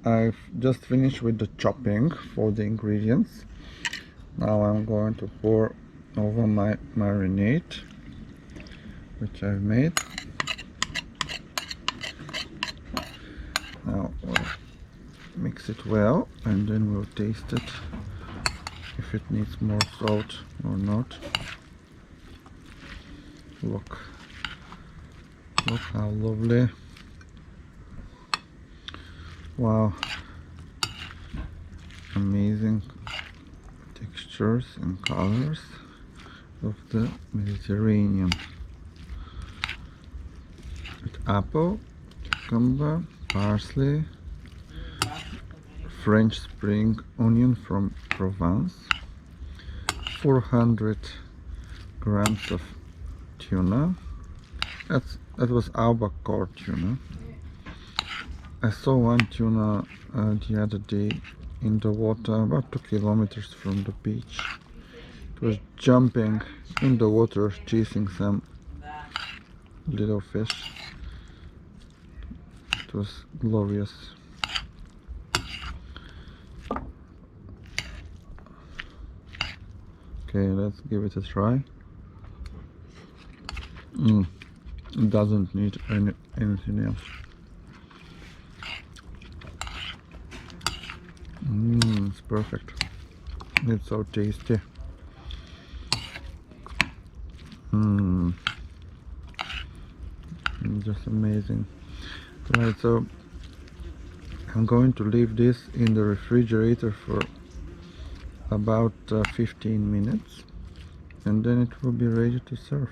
I've just finished with the chopping for the ingredients. Now I'm going to pour over my marinade, which I've made. Now we'll mix it well, and then we'll taste it if it needs more salt or not. Look how lovely. Wow, amazing textures and colors of the Mediterranean. With apple, cucumber, parsley, French spring onion from Provence, 400 grams of tuna. That was albacore tuna. I saw one tuna the other day in the water, about 2 kilometers from the beach. It was jumping in the water, chasing some little fish. It was glorious. Okay, let's give it a try. It doesn't need anything else. It's perfect. It's so tasty. Just amazing. Right, so I'm going to leave this in the refrigerator for about 15 minutes, and then it will be ready to serve.